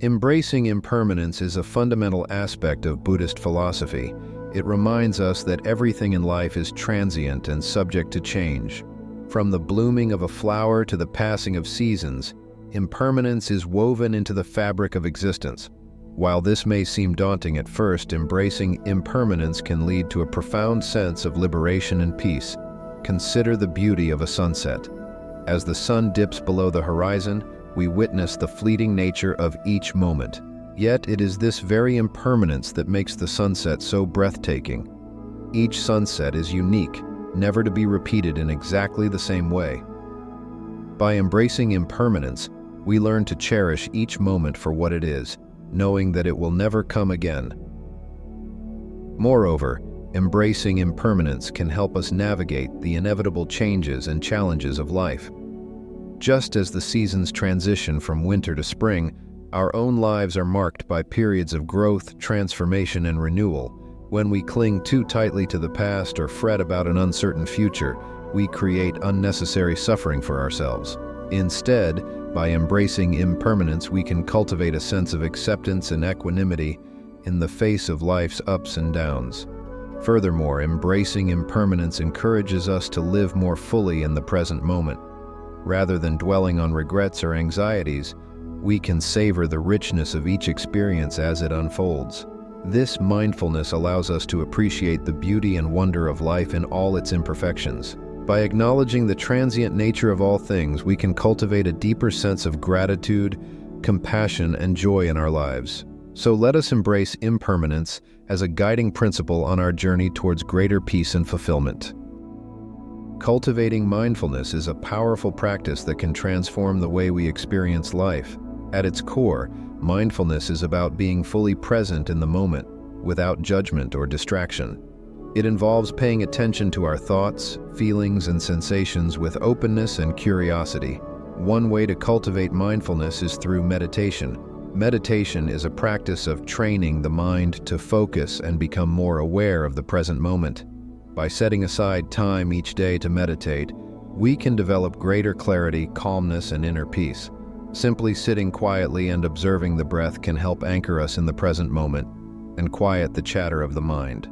Embracing impermanence is a fundamental aspect of Buddhist philosophy. It reminds us that everything in life is transient and subject to change. From the blooming of a flower to the passing of seasons, impermanence is woven into the fabric of existence. While this may seem daunting at first, embracing impermanence can lead to a profound sense of liberation and peace. Consider the beauty of a sunset. As the sun dips below the horizon, we witness the fleeting nature of each moment. Yet it is this very impermanence that makes the sunset so breathtaking. Each sunset is unique, never to be repeated in exactly the same way. By embracing impermanence, we learn to cherish each moment for what it is, knowing that it will never come again. Moreover, embracing impermanence can help us navigate the inevitable changes and challenges of life. Just as the seasons transition from winter to spring, our own lives are marked by periods of growth, transformation, and renewal. When we cling too tightly to the past or fret about an uncertain future, we create unnecessary suffering for ourselves. Instead, by embracing impermanence, we can cultivate a sense of acceptance and equanimity in the face of life's ups and downs. Furthermore, embracing impermanence encourages us to live more fully in the present moment. Rather than dwelling on regrets or anxieties, we can savor the richness of each experience as it unfolds. This mindfulness allows us to appreciate the beauty and wonder of life in all its imperfections. By acknowledging the transient nature of all things, we can cultivate a deeper sense of gratitude, compassion, and joy in our lives. So let us embrace impermanence as a guiding principle on our journey towards greater peace and fulfillment. Cultivating mindfulness is a powerful practice that can transform the way we experience life. At its core, mindfulness is about being fully present in the moment, without judgment or distraction. It involves paying attention to our thoughts, feelings, and sensations with openness and curiosity. One way to cultivate mindfulness is through meditation. Meditation is a practice of training the mind to focus and become more aware of the present moment. By setting aside time each day to meditate, we can develop greater clarity, calmness, and inner peace. Simply sitting quietly and observing the breath can help anchor us in the present moment and quiet the chatter of the mind.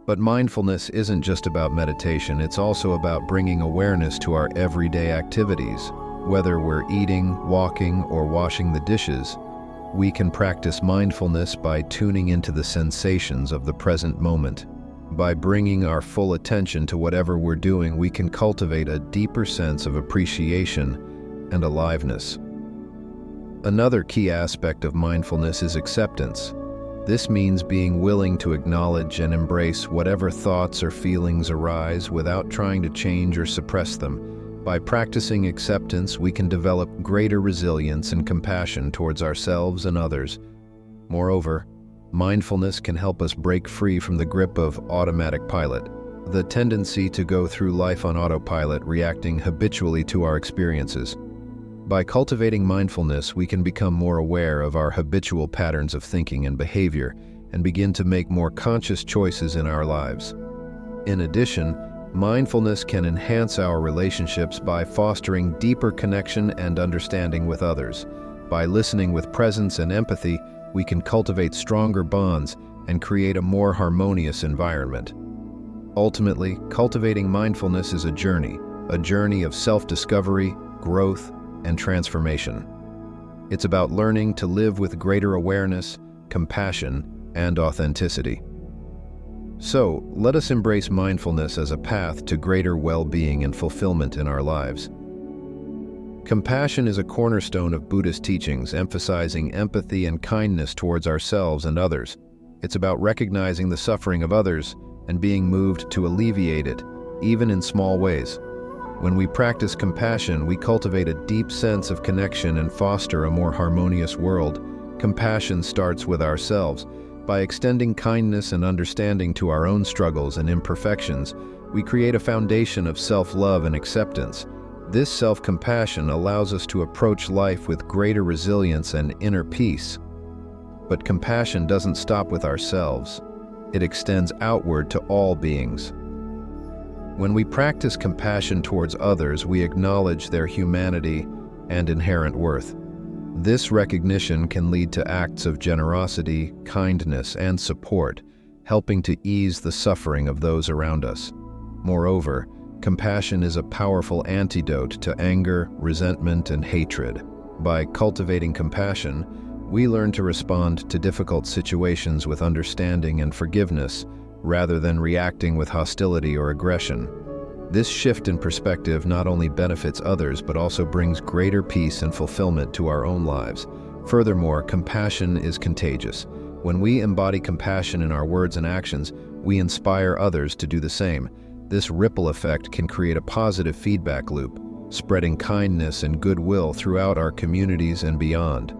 But mindfulness isn't just about meditation, it's also about bringing awareness to our everyday activities. Whether we're eating, walking, or washing the dishes, we can practice mindfulness by tuning into the sensations of the present moment. By bringing our full attention to whatever we're doing, we can cultivate a deeper sense of appreciation and aliveness. Another key aspect of mindfulness is acceptance. This means being willing to acknowledge and embrace whatever thoughts or feelings arise without trying to change or suppress them. By practicing acceptance, we can develop greater resilience and compassion towards ourselves and others. Moreover, mindfulness can help us break free from the grip of automatic pilot, the tendency to go through life on autopilot, reacting habitually to our experiences. By cultivating mindfulness, we can become more aware of our habitual patterns of thinking and behavior and begin to make more conscious choices in our lives. In addition, mindfulness can enhance our relationships by fostering deeper connection and understanding with others. By listening with presence and empathy, we can cultivate stronger bonds and create a more harmonious environment. Ultimately, cultivating mindfulness is a journey of self-discovery, growth, and transformation. It's about learning to live with greater awareness, compassion, and authenticity. So, let us embrace mindfulness as a path to greater well-being and fulfillment in our lives. Compassion is a cornerstone of Buddhist teachings, emphasizing empathy and kindness towards ourselves and others. It's about recognizing the suffering of others and being moved to alleviate it, even in small ways. When we practice compassion, we cultivate a deep sense of connection and foster a more harmonious world. Compassion starts with ourselves. By extending kindness and understanding to our own struggles and imperfections, we create a foundation of self-love and acceptance. This self-compassion allows us to approach life with greater resilience and inner peace. But compassion doesn't stop with ourselves. It extends outward to all beings. When we practice compassion towards others, we acknowledge their humanity and inherent worth. This recognition can lead to acts of generosity, kindness, and support, helping to ease the suffering of those around us. Moreover, compassion is a powerful antidote to anger, resentment, and hatred. By cultivating compassion, we learn to respond to difficult situations with understanding and forgiveness, rather than reacting with hostility or aggression. This shift in perspective not only benefits others but also brings greater peace and fulfillment to our own lives. Furthermore, compassion is contagious. When we embody compassion in our words and actions, we inspire others to do the same. This ripple effect can create a positive feedback loop, spreading kindness and goodwill throughout our communities and beyond.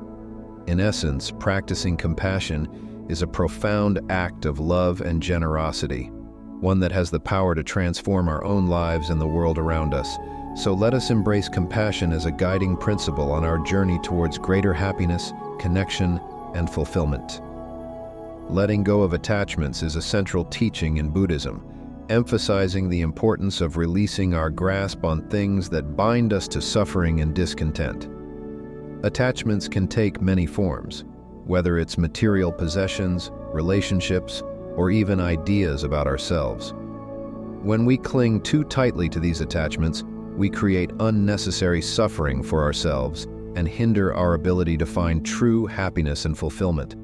In essence, practicing compassion is a profound act of love and generosity, one that has the power to transform our own lives and the world around us. So let us embrace compassion as a guiding principle on our journey towards greater happiness, connection, and fulfillment. Letting go of attachments is a central teaching in Buddhism, emphasizing the importance of releasing our grasp on things that bind us to suffering and discontent. Attachments can take many forms, whether it's material possessions, relationships, or even ideas about ourselves. When we cling too tightly to these attachments, we create unnecessary suffering for ourselves and hinder our ability to find true happiness and fulfillment.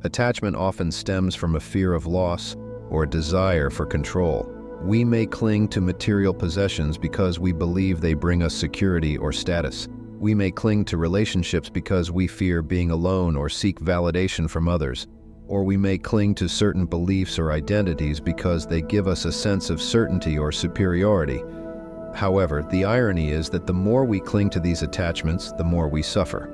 Attachment often stems from a fear of loss or a desire for control. We may cling to material possessions because we believe they bring us security or status. We may cling to relationships because we fear being alone or seek validation from others. Or we may cling to certain beliefs or identities because they give us a sense of certainty or superiority. However, the irony is that the more we cling to these attachments, the more we suffer.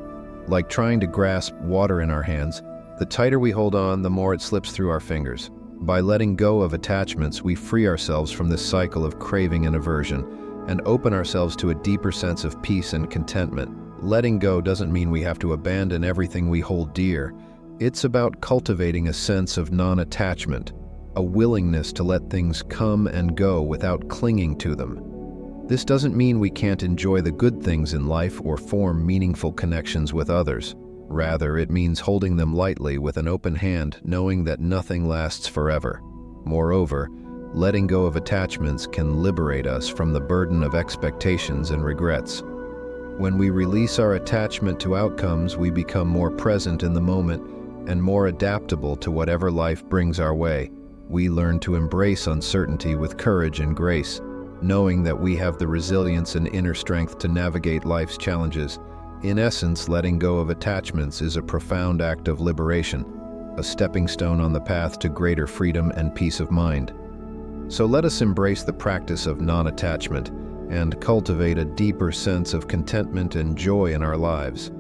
Like trying to grasp water in our hands, the tighter we hold on, the more it slips through our fingers. By letting go of attachments, we free ourselves from this cycle of craving and aversion, and open ourselves to a deeper sense of peace and contentment. Letting go doesn't mean we have to abandon everything we hold dear. It's about cultivating a sense of non-attachment, a willingness to let things come and go without clinging to them. This doesn't mean we can't enjoy the good things in life or form meaningful connections with others. Rather, it means holding them lightly with an open hand, knowing that nothing lasts forever. Moreover, letting go of attachments can liberate us from the burden of expectations and regrets. When we release our attachment to outcomes, we become more present in the moment and more adaptable to whatever life brings our way. We learn to embrace uncertainty with courage and grace, knowing that we have the resilience and inner strength to navigate life's challenges. In essence, letting go of attachments is a profound act of liberation, a stepping stone on the path to greater freedom and peace of mind. So let us embrace the practice of non-attachment and cultivate a deeper sense of contentment and joy in our lives.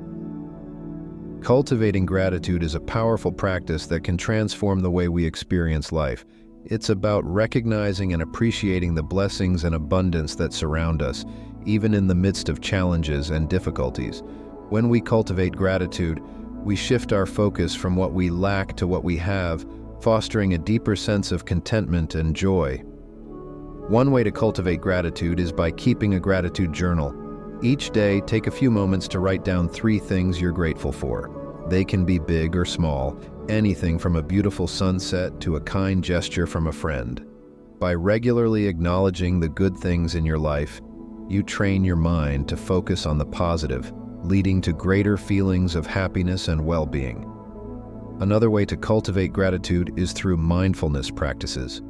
Cultivating gratitude is a powerful practice that can transform the way we experience life. It's about recognizing and appreciating the blessings and abundance that surround us, even in the midst of challenges and difficulties. When we cultivate gratitude, we shift our focus from what we lack to what we have, fostering a deeper sense of contentment and joy. One way to cultivate gratitude is by keeping a gratitude journal. Each day, take a few moments to write down 3 things you're grateful for. They can be big or small, anything from a beautiful sunset to a kind gesture from a friend. By regularly acknowledging the good things in your life, you train your mind to focus on the positive, leading to greater feelings of happiness and well-being. Another way to cultivate gratitude is through mindfulness practices.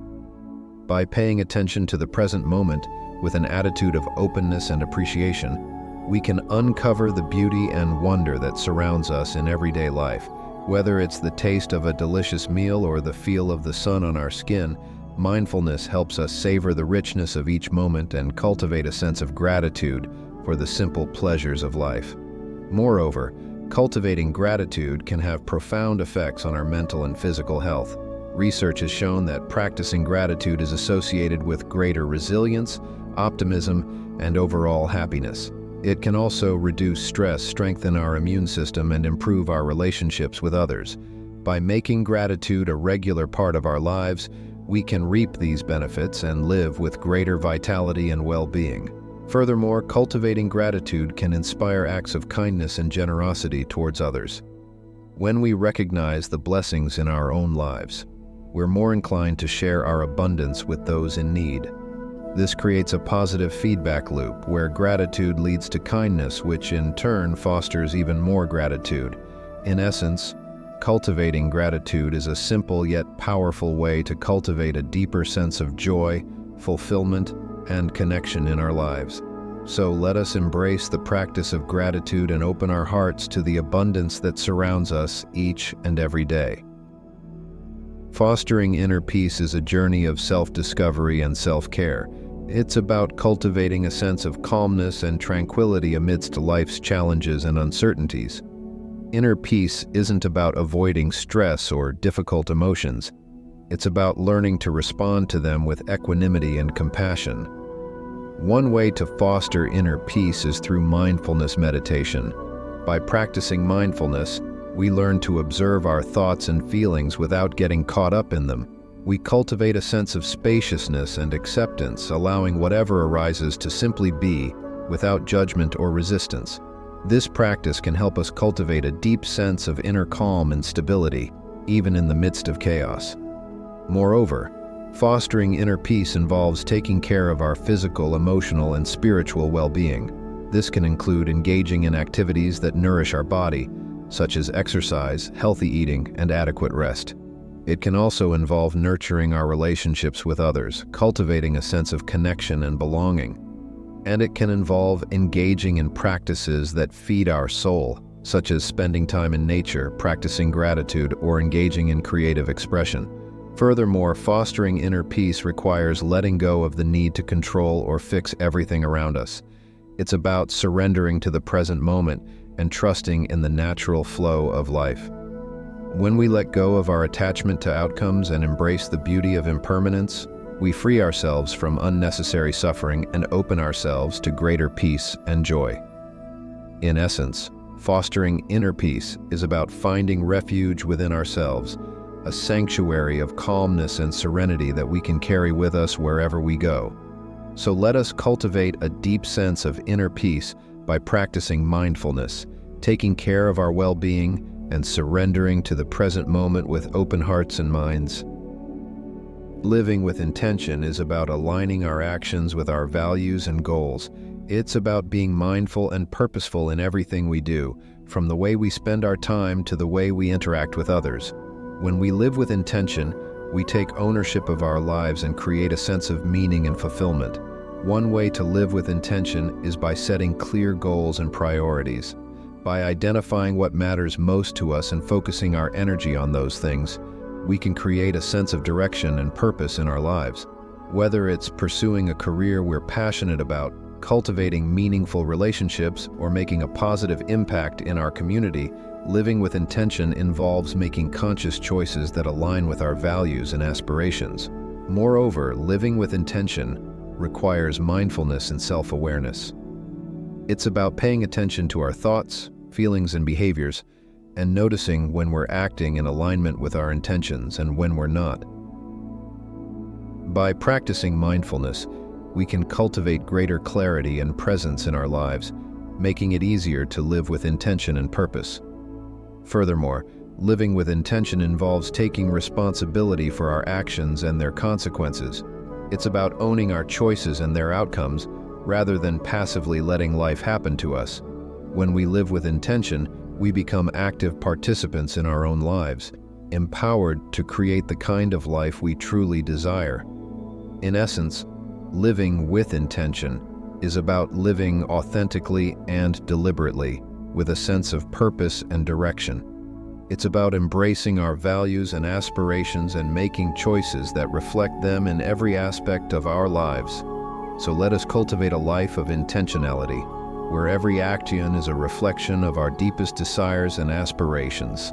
By paying attention to the present moment with an attitude of openness and appreciation, we can uncover the beauty and wonder that surrounds us in everyday life. Whether it's the taste of a delicious meal or the feel of the sun on our skin, mindfulness helps us savor the richness of each moment and cultivate a sense of gratitude for the simple pleasures of life. Moreover, cultivating gratitude can have profound effects on our mental and physical health. Research has shown that practicing gratitude is associated with greater resilience, optimism, and overall happiness. It can also reduce stress, strengthen our immune system, and improve our relationships with others. By making gratitude a regular part of our lives, we can reap these benefits and live with greater vitality and well-being. Furthermore, cultivating gratitude can inspire acts of kindness and generosity towards others. When we recognize the blessings in our own lives, we're more inclined to share our abundance with those in need. This creates a positive feedback loop where gratitude leads to kindness, which in turn fosters even more gratitude. In essence, cultivating gratitude is a simple yet powerful way to cultivate a deeper sense of joy, fulfillment, and connection in our lives. So let us embrace the practice of gratitude and open our hearts to the abundance that surrounds us each and every day. Fostering inner peace is a journey of self-discovery and self-care. It's about cultivating a sense of calmness and tranquility amidst life's challenges and uncertainties. Inner peace isn't about avoiding stress or difficult emotions. It's about learning to respond to them with equanimity and compassion. One way to foster inner peace is through mindfulness meditation. By practicing mindfulness, we learn to observe our thoughts and feelings without getting caught up in them. We cultivate a sense of spaciousness and acceptance, allowing whatever arises to simply be, without judgment or resistance. This practice can help us cultivate a deep sense of inner calm and stability, even in the midst of chaos. Moreover, fostering inner peace involves taking care of our physical, emotional, and spiritual well-being. This can include engaging in activities that nourish our body, such as exercise, healthy eating, and adequate rest. It can also involve nurturing our relationships with others, cultivating a sense of connection and belonging. And it can involve engaging in practices that feed our soul, such as spending time in nature, practicing gratitude, or engaging in creative expression. Furthermore, fostering inner peace requires letting go of the need to control or fix everything around us. It's about surrendering to the present moment and trusting in the natural flow of life. When we let go of our attachment to outcomes and embrace the beauty of impermanence, we free ourselves from unnecessary suffering and open ourselves to greater peace and joy. In essence, fostering inner peace is about finding refuge within ourselves, a sanctuary of calmness and serenity that we can carry with us wherever we go. So let us cultivate a deep sense of inner peace by practicing mindfulness, taking care of our well-being, and surrendering to the present moment with open hearts and minds. Living with intention is about aligning our actions with our values and goals. It's about being mindful and purposeful in everything we do, from the way we spend our time to the way we interact with others. When we live with intention, we take ownership of our lives and create a sense of meaning and fulfillment. One way to live with intention is by setting clear goals and priorities. By identifying what matters most to us and focusing our energy on those things, we can create a sense of direction and purpose in our lives. Whether it's pursuing a career we're passionate about, cultivating meaningful relationships, or making a positive impact in our community, living with intention involves making conscious choices that align with our values and aspirations. Moreover, living with intention requires mindfulness and self-awareness. It's about paying attention to our thoughts, feelings, and behaviors, and noticing when we're acting in alignment with our intentions and when we're not. By practicing mindfulness, we can cultivate greater clarity and presence in our lives, making it easier to live with intention and purpose. Furthermore, living with intention involves taking responsibility for our actions and their consequences. It's about owning our choices and their outcomes, rather than passively letting life happen to us. When we live with intention, we become active participants in our own lives, empowered to create the kind of life we truly desire. In essence, living with intention is about living authentically and deliberately, with a sense of purpose and direction. It's about embracing our values and aspirations and making choices that reflect them in every aspect of our lives. So let us cultivate a life of intentionality, where every action is a reflection of our deepest desires and aspirations.